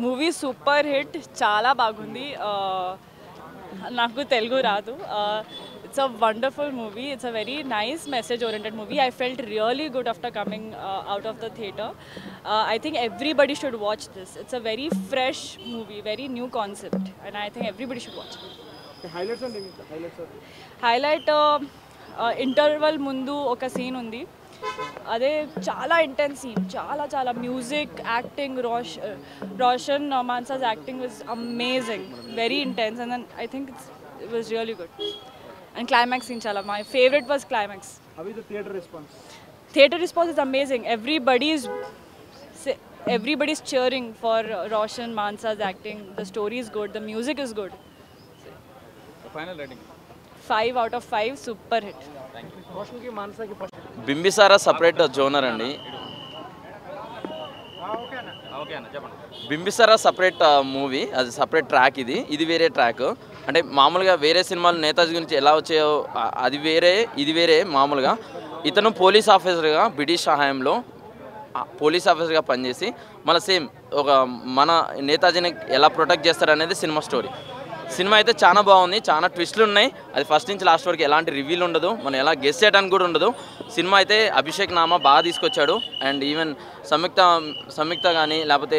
Movie super hit, చాలా బాగుంది. నాకు తెలుగు రాదు. It's a wonderful movie. It's a very nice message-oriented movie. I felt really good after coming out of the theatre. I think everybody should watch this. It's a very fresh movie, very new concept, and I think everybody should watch it. Highlight interval mundu oka scene undi. అదే చాలా intense scene, చాలా చాలా music, acting, Roshan మాన్సాస్ acting was amazing, very intense, and then I think it was really good. And climax scene చాలా, my favourite was climax. Theatre response is amazing. everybody is cheering for Roshan Mansa's acting. The story is good, the music is good. Final rating 5 out of 5, super hit. Thank you. Roshan ki Mansa ki Bimbisara separate genre అండి. Bimbisara separate movie, అది separate track. ఇది వేరే track. అంటే మామూలుగా వేరే సినిమాలు నేతాజీ గురించి ఎలా వచ్చాయో అది వేరే, ఇది వేరే. మామూలుగా ఇతను పోలీస్ ఆఫీసర్గా బ్రిటిష్ సహాయంలో పోలీస్ ఆఫీసర్గా పనిచేసి మళ్ళీ సేమ్ ఒక మన నేతాజీని ఎలా ప్రొటెక్ట్ చేస్తారనేది సినిమా స్టోరీ. సినిమా అయితే చాలా బాగుంది, చాలా ట్విస్టులు ఉన్నాయి. అది ఫస్ట్ నుంచి లాస్ట్ వరకు ఎలాంటి రివ్యూలు ఉండదు, మనం ఎలా గెస్ చేయడానికి కూడా ఉండదు. సినిమా అయితే అభిషేక్ నామా బాగా తీసుకొచ్చాడు. అండ్ ఈవెన్ సంయుక్త కానీ లేకపోతే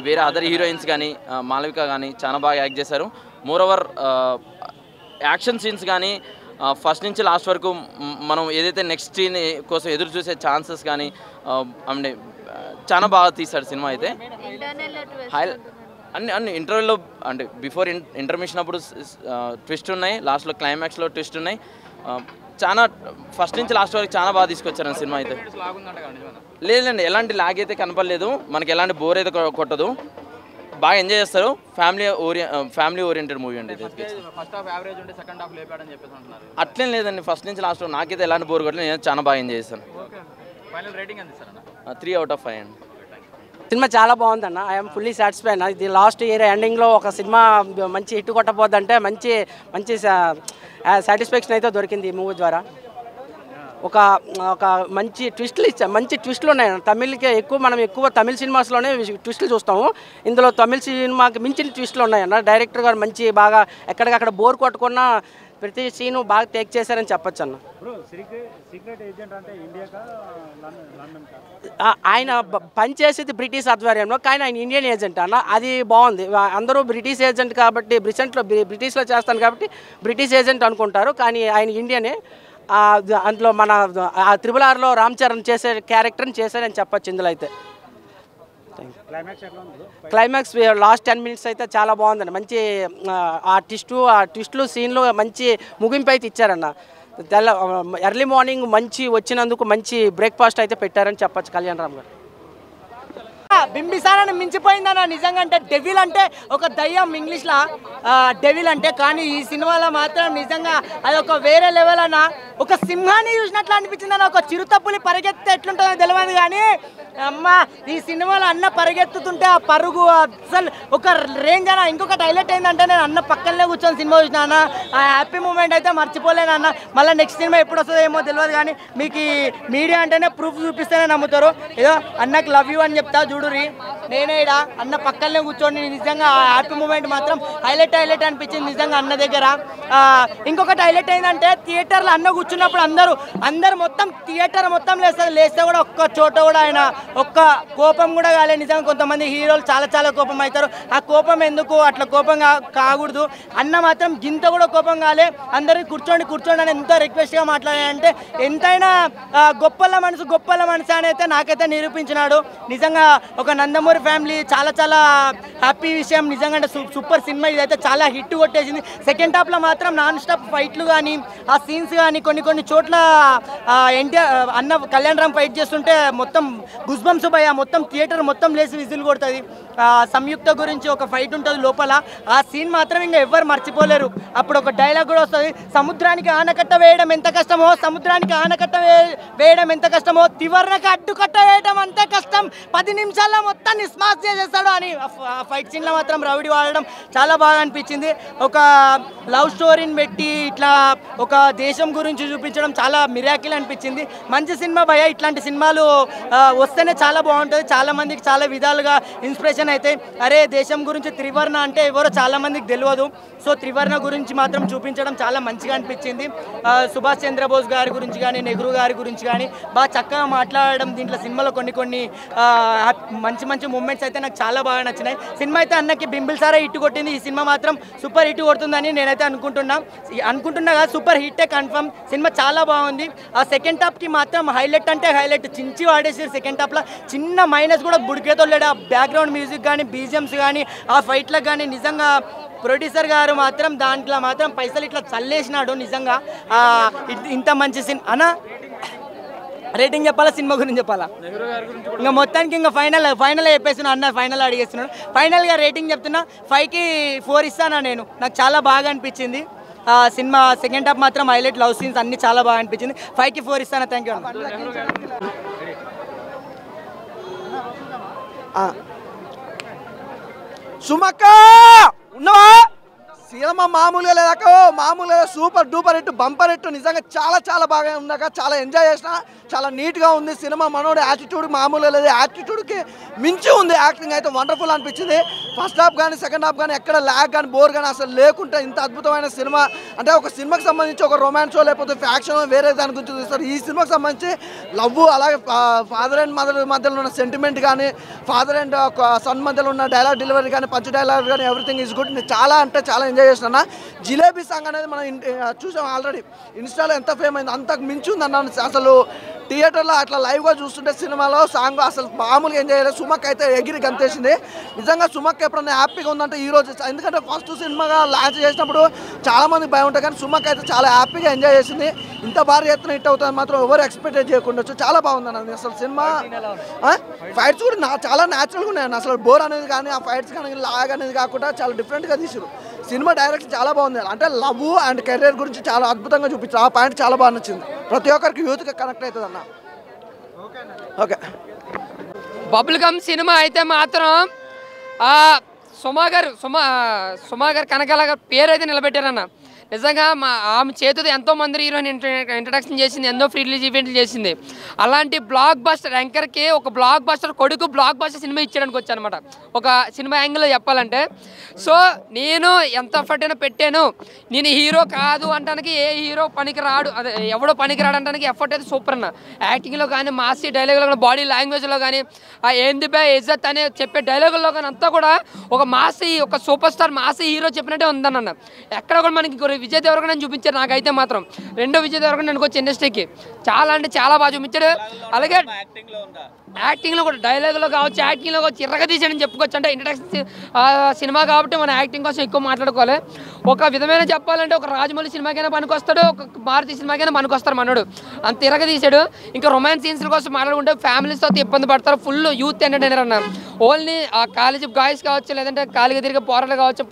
వేరే అదర్ హీరోయిన్స్ కానీ మాలవిక కానీ చాలా బాగా యాక్ట్ చేశారు. మోరోవర్ యాక్షన్ సీన్స్ కానీ ఫస్ట్ నుంచి లాస్ట్ వరకు మనం ఏదైతే నెక్స్ట్ సీన్ కోసం ఎదురు చూసే ఛాన్సెస్ కానీ అంటే చాలా బాగా తీశాడు సినిమా అయితే. అన్ని ఇంటర్వ్యూలో అంటే బిఫోర్ ఇంటర్మిషన్ అప్పుడు ట్విస్ట్ ఉన్నాయి, లాస్ట్లో క్లైమాక్స్లో ట్విస్ట్ ఉన్నాయి. చాలా ఫస్ట్ నుంచి లాస్ట్ వరకు చాలా బాగా తీసుకొచ్చారు సినిమా అయితే. లేదండి, ఎలాంటి లాగ్ అయితే కనపడలేదు, మనకి ఎలాంటి బోర్ అయితే కొట్టదు, బాగా ఎంజాయ్ చేస్తారు. ఫ్యామిలీ ఓరియంటెడ్ మూవీ అండి. అట్లేం లేదండి, ఫస్ట్ నుంచి లాస్ట్ నాకైతే ఎలాంటి బోర్ కొట్టలేదు, నేను చాలా బాగా ఎంజాయ్ చేస్తాను. 3 out of 5 అండి. సినిమా చాలా బాగుందన్న. I'm fully satisfied. ఇది లాస్ట్ ఇయర్ ఎండింగ్లో ఒక సినిమా మంచి హిట్ కొట్టబోద్దంటే మంచి మంచి సాటిస్ఫాక్షన్ అయితే దొరికింది ఈ మూవీ ద్వారా. ఒక మంచి ట్విస్టులు ఉన్నాయి. తమిళ్కి మనం ఎక్కువ తమిళ సినిమాస్లోనే ట్విస్టులు చూస్తాము. ఇందులో తమిళ సినిమాకి మించిన ట్విస్టులు ఉన్నాయన్న. డైరెక్టర్ గారు మంచి బాగా ఎక్కడికక్కడ బోర్ కొట్టకుండా ప్రతి సీను బాగా టేక్ చేశారని చెప్పొచ్చు అన్న. ఆయన పనిచేసేది బ్రిటిష్ ఆధ్వర్యంలో, కానీ ఆయన ఇండియన్ ఏజెంట్ అన్న. అది బాగుంది. అందరూ బ్రిటిష్ ఏజెంట్ కాబట్టి బ్రిటిష్లో చేస్తాను కాబట్టి బ్రిటిష్ ఏజెంట్ అనుకుంటారు, కానీ ఆయన ఇండియనే. అందులో మన RRRలో రామ్ చరణ్ చేసే క్యారెక్టర్ని చేశారని చెప్పచ్చు ఇందులో అయితే. క్లైమాక్స్ లాస్ట్ 10 minutes అయితే చాలా బాగుందండి. మంచి ఆ ట్విస్టులు సీన్లు మంచి ముగింపు అయితే ఇచ్చారన్న. ఎర్లీ మార్నింగ్ మంచి వచ్చినందుకు మంచి బ్రేక్ఫాస్ట్ అయితే పెట్టారని చెప్పచ్చు కళ్యాణ్ రామ్ గారు. బింబిసారాని మించిపోయిందన్న నిజంగా. అంటే డెవిల్ అంటే ఒక దయ్యం ఇంగ్లీష్లో డెవిల్ అంటే, కానీ ఈ సినిమాలో మాత్రం నిజంగా అదొక వేరే లెవెల్ అన్న. ఒక సింహాన్ని చూసినట్లు అనిపించింది అన్న. ఒక చిరుతపులి పరిగెత్తే ఎట్లుంటుందో తెలియదు, కానీ అమ్మ ఈ సినిమాలో అన్న పరిగెత్తుతుంటే ఆ పరుగు అసలు ఒక రేంజ్ అన్న. ఇంకొకటి హైలైట్ అయిందంటే నేను అన్న పక్కనే కూర్చొని సినిమా చూసిన అన్న. ఆ హ్యాపీ మూమెంట్ అయితే మర్చిపోలేను అన్న. మళ్ళీ నెక్స్ట్ సినిమా ఎప్పుడు వస్తుందో ఏమో తెలియదు, కానీ మీకు ఈ మీడియా అంటేనే ప్రూఫ్ చూపిస్తేనే నమ్ముతారు. ఏదో అన్నకు లవ్ యూ అని చెప్తా చూడురి, నేనే ఇడ అన్న పక్కనే కూర్చొని నిజంగా ఆ హ్యాపీ మూమెంట్ మాత్రం హైలైట్ అనిపించింది నిజంగా అన్న దగ్గర. ఇంకొకటి హైలైట్ అయిందంటే థియేటర్లో అన్న కూర్చున్నప్పుడు అందరూ మొత్తం థియేటర్ మొత్తం లేస్తే కూడా ఒక్క చోట కూడా ఆయన ఒక్క కోపం కూడా కాలేదు. నిజంగా కొంతమంది హీరోలు చాలా కోపం అవుతారు. ఆ కోపం ఎందుకు, అట్లా కోపం కాకూడదు. అన్న మాత్రం గింత కూడా కోపం కాలే. అందరికి కూర్చోండి అని ఎంతో రిక్వెస్ట్గా మాట్లాడాడంటే ఎంతైనా గొప్పల మనసు అని అయితే నాకైతే నిరూపించినాడు. నిజంగా ఒక నందమూరి ఫ్యామిలీ చాలా హ్యాపీ విషయం నిజంగా. అంటే సూపర్ సినిమా ఇదైతే చాలా హిట్ కొట్టేసింది. సెకండ్ హాఫ్లో మాత్రం నాన్ స్టాప్ ఫైట్లు కానీ ఆ సీన్స్ కానీ కొన్ని చోట్ల అన్న కళ్యాణ్ రామ్ ఫైట్ చేస్తుంటే మొత్తం గుస్బంస్ భయ, మొత్తం థియేటర్ మొత్తం లేసి విజిల్ కొడుతుంది. సంయుక్త గురించి ఒక ఫైట్ ఉంటుంది లోపల, ఆ సీన్ మాత్రం ఇంకా ఎవ్వరు మర్చిపోలేరు. అప్పుడు ఒక డైలాగ్ కూడా వస్తుంది, సముద్రానికి ఆనకట్ట వేయడం ఎంత కష్టమో తివర్ణకు అడ్డుకట్ట వేయడం అంతే కష్టం, 10 నిమిషాల్లో మొత్తాన్ని స్మాష్ చేసేస్తాడు అని ఆ ఫైట్ సీన్లో మాత్రం రౌడీ వాడడం చాలా బాగా అనిపించింది. ఒక లవ్ స్టోరీని పెట్టి ఇట్లా ఒక దేశం గురించి చూపించడం చాలా మిరాకిల్ అనిపించింది. మంచి సినిమా భయ. ఇట్లాంటి సినిమాలు వస్తేనే చాలా బాగుంటుంది. చాలా మందికి చాలా విధాలుగా ఇన్స్పిరేషన్ అయితే. అరే దేశం గురించి త్రివర్ణ అంటే ఎవరో చాలా మందికి తెలియదు. సో త్రివర్ణ గురించి మాత్రం చూపించడం చాలా మంచిగా అనిపించింది. సుభాష్ చంద్రబోస్ గారి గురించి కానీ నెహ్రూ గారి గురించి కానీ బాగా చక్కగా మాట్లాడడం. దీంట్లో సినిమాలో కొన్ని మంచి మంచి మూమెంట్స్ అయితే నాకు చాలా బాగా నచ్చినాయి. సినిమా అయితే అన్నకి బింబిల్సారా హిట్ కొట్టింది. ఈ సినిమా మాత్రం సూపర్ హిట్ కొడుతుందని నేనైతే అనుకుంటున్నా కదా. Super హిట్టే confirm. సినిమా చాలా బాగుంది. ఆ సెకండ్ హాఫ్కి మాత్రం హైలైట్ అంటే హైలైట్ చించి వాడేసారు. సెకండ్ హాఫ్లో చిన్న మైనస్ కూడా బుడికేతోలేడు. ఆ బ్యాక్గ్రౌండ్ మ్యూజిక్ కానీ బీజిఎమ్స్ కానీ ఆ ఫైట్లకు కానీ నిజంగా ప్రొడ్యూసర్ గారు మాత్రం దాంట్లో మాత్రం పైసలు ఇట్లా చల్లేసినాడు. నిజంగా ఇంత మంచి సినిమా అన్న రేటింగ్ చెప్పాలా సినిమా గురించి చెప్పాలా? ఇంకా మొత్తానికి ఇంకా ఫైనల్ చెప్పేస్తున్నా అన్న. ఫైనల్ అడిగేస్తున్నాడు. ఫైనల్గా రేటింగ్ చెప్తున్నా 5కి 4 ఇస్తానా నేను. నాకు చాలా బాగా అనిపించింది సినిమా. సెకండ్ హాఫ్ మాత్రం హైలైట్, లవ్ సీన్స్ అన్ని చాలా బాగా అనిపించింది. 5కి 4 ఇస్తానా. థ్యాంక్ యూ అన్న. సుమక్క ఉన్నావా? సినిమా మామూలుగా లేదాక మామూలుగా super duper hit, bumper hit. నిజంగా చాలా చాలా బాగా ఉందాక. చాలా ఎంజాయ్ చేసిన. చాలా నీట్గా ఉంది సినిమా. మనోడు యాటిట్యూడ్ మామూలుగా లేదు. యాటిట్యూడ్కి మించి ఉంది. యాక్టింగ్ అయితే వండర్ఫుల్ అనిపించింది. ఫస్ట్ హాఫ్ కానీ సెకండ్ హాఫ్ కానీ ఎక్కడ ల్యాగ్ కానీ బోర్ కానీ అసలు లేకుంటే ఇంత అద్భుతమైన సినిమా. అంటే ఒక సినిమాకి సంబంధించి ఒక రొమాన్సో లేకపోతే ఫ్యాక్షన్ వేరే దాని గురించి చూస్తారు. ఈ సినిమాకి సంబంధించి లవ్, అలాగే ఫాదర్ అండ్ మదర్ మధ్యలో ఉన్న సెంటిమెంట్ కానీ, ఫాదర్ అండ్ సన్ మధ్యలో ఉన్న డైలాగ్ డెలివరీ కానీ, పంచ్ డైలాగ్ కానీ ఎవ్రీథింగ్ ఈజ్ గుడ్. చాలా అంటే చాలా ఎంజాయ్ చేసిన. జిలేబీ సాంగ్ అనేది మనం చూసాం ఆల్రెడీ. ఇన్స్టాలో ఎంత ఫేమ్ అయింది, అంతకు మించి ఉంది అన్నాను. అసలు థియేటర్లో అట్లా లైవ్గా చూస్తుంటే సినిమాలో సాంగ్ అసలు మామూలుగా ఎంజాయ్ చేయలేదు. సుమక్ అయితే ఎగిరి గంతేసింది. నిజంగా సుమక్ ఎప్పుడన్నా హ్యాపీగా ఉందంటే ఈ రోజు. ఎందుకంటే ఫస్ట్ సినిమాగా లాంచ్ చేసినప్పుడు చాలామంది భయం ఉంటాయి, కానీ సుమక్ అయితే చాలా హ్యాపీగా ఎంజాయ్ చేసింది. ఇంత భారీ ఎత్తున హిట్ అవుతుంది మాత్రం ఎవరు ఎక్స్పెక్ట్ చేయకుండా చాలా బాగుంది అసలు సినిమా. ఫైట్స్ కూడా చాలా న్యాచురల్గా ఉన్నాయి. అసలు బోర్ అనేది కానీ ఆ ఫైట్స్ కానీ లాగ్ అనేది కాకుండా చాలా డిఫరెంట్గా తీసారు. సినిమా డైరెక్షన్ చాలా బాగుంది. అంటే లవ్ అండ్ కెరీర్ గురించి చాలా అద్భుతంగా చూపించారు. ఆ పాయింట్ చాలా బాగా నచ్చింది. ప్రతి ఒక్కరికి యూత్కి కనెక్ట్ అవుతుంది అన్న. ఓకే. బబుల్ గమ్ సినిమా అయితే మాత్రం సుమా గారు కనకాల గారు పేరు అయితే నిలబెట్టారన్న. నిజంగా ఆమె చేతితో ఎంతో మంది హీరోని ఇంట్రడక్షన్ చేసింది. ఎన్నో ఫ్రీ రిలీజ్ ఈవెంట్లు చేసింది. అలాంటి బ్లాక్ బస్టర్ యాంకర్కి ఒక బ్లాక్ బస్టర్ కొడుకు బ్లాక్ బస్టర్ సినిమా ఇచ్చేయడానికి వచ్చానమాట. ఒక సినిమా యాంగిల్లో చెప్పాలంటే. సో నేను ఎంత ఎఫర్ట్ అయినా పెట్టాను. నేను హీరో కాదు అంటానికి ఏ హీరో పనికి రాడు, అదే ఎవడో పనికి రాడు అంటానికి ఎఫర్ట్ అయితే సూపర్ అన్న. యాక్టింగ్లో కానీ, మాసీ డైలాగులో కానీ, బాడీ లాంగ్వేజ్లో కానీ, ఏంది బై ఇజ్జత్ అనే చెప్పే డైలాగుల్లో కానీ అంతా కూడా ఒక మాసీ, ఒక సూపర్ స్టార్ మాసీ హీరో చెప్పినట్టే ఉందన్న. ఎక్కడ కూడా మనకి విజయ్ దేవరకొండ చూపించారు. నాకైతే మాత్రం రెండో విజయ్ దేవరకొండ నేను వచ్చి ఇండస్ట్రీకి చాలా అంటే చాలా బాగా చూపించాడు. అలాగే యాక్టింగ్లో కూడా డైలాగులో కావచ్చు, యాక్టింగ్లో కావచ్చు ఇరగ తీసాడని చెప్పుకోవచ్చు. అంటే ఇంట్రడక్షన్ సినిమా కాబట్టి మనం యాక్టింగ్ కోసం ఎక్కువ మాట్లాడుకోవాలి. ఒక విధమైన చెప్పాలంటే ఒక రాజమౌళి సినిమాకైనా పనికొస్తాడు, ఒక భారతీయ సినిమాకైనా పనికొస్తాడు మనోడు. అంత ఇరగ తీసాడు. ఇంకా రొమాన్స్ సీన్స్ కోసం మాట్లాడుకుంటే ఫ్యామిలీస్తో ఇబ్బంది పడతారు. ఫుల్ యూత్ ఎంటర్టైనర్ అన్న. ఓన్లీ ఆ కాలేజీ బాయ్స్ కావచ్చు, లేదంటే కాలిగా తిరిగే పోరాటాలు కావచ్చు.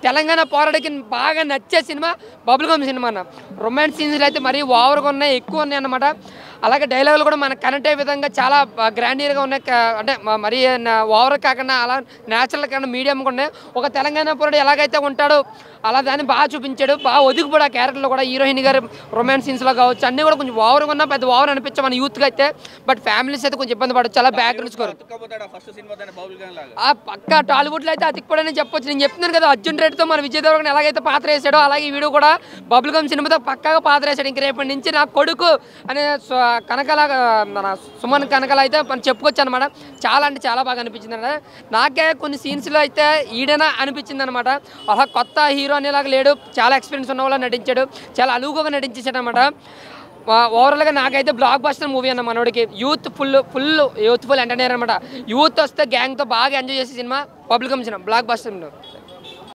తెలంగాణ పోరాటకి బాగా నచ్చే సినిమా బబుల్ గమ్ సినిమా అన్న. రొమాన్స్ సీన్స్లు అయితే మరీ ఓవర్గా ఉన్నాయి, ఎక్కువ ఉన్నాయి అన్నమాట. అలాగే డైలాగులు కూడా మనకు కనెక్ట్ అయ్యే విధంగా చాలా గ్రాండియర్గా ఉన్నాయి. అంటే మరీ ఓవర్ కాకుండా అలా న్యాచురల్ కాకుండా మీడియంగా ఉన్నాయి. ఒక తెలంగాణ పోరాడు ఎలాగైతే ఉంటాడో అలా దాన్ని బాగా చూపించాడు. బాగా ఒదిగిపోడు ఆ క్యారెక్టర్లో కూడా. హీరోయిన్ గారు రొమాన్స్ సీన్స్లో కావచ్చు అన్నీ కూడా కొంచెం ఓవర్గా ఉన్నా, పెద్ద ఓవర్ అనిపించాం మన యూత్కి అయితే. బట్ ఫ్యామిలీస్ అయితే కొంచెం ఇబ్బంది పడవచ్చు. చాలా బ్యాక్గ్రౌండ్ స్కోర్ పక్క టాలీవుడ్లో అయితే అతికిపోడని చెప్పొచ్చు. నేను చెప్తున్నాను కదా, అర్జున్ రెడ్డితో మన విజయ్ దేవరకొండ ఎలాగైతే పాత్ర వేసాడో అలాగే ఈ వీడియో కూడా బబుల్ గమ్ సినిమాతో పక్కాగా పాత్ర వేసాడు. ఇంక రేపటి నుంచి నా కొడుకు అనే కనకాల మన సుమన్ కనకాల అయితే మనం చెప్పుకోవచ్చు అనమాట. చాలా అంటే చాలా బాగా అనిపించింది అన్నమాట. నాకే కొన్ని సీన్స్లో అయితే ఈడేనా అనిపించింది అనమాట. అలా కొత్త హీరో అనేలాగా లేడు, చాలా ఎక్స్పీరియన్స్ ఉన్న వాళ్ళ నటించాడు, చాలా అలుగుగా నటించేసాడు అనమాట. ఓవరాల్గా నాకైతే బ్లాక్ బస్టర్ మూవీ అన్న. మనోడికి ఫుల్ యూత్ఫుల్ ఎంటర్టైనర్ అనమాట. యూత్ వస్తే గ్యాంగ్తో బాగా ఎంజాయ్ చేసే సినిమా బబుల్ గమ్ సినిమా, బ్లాక్ బస్టర్.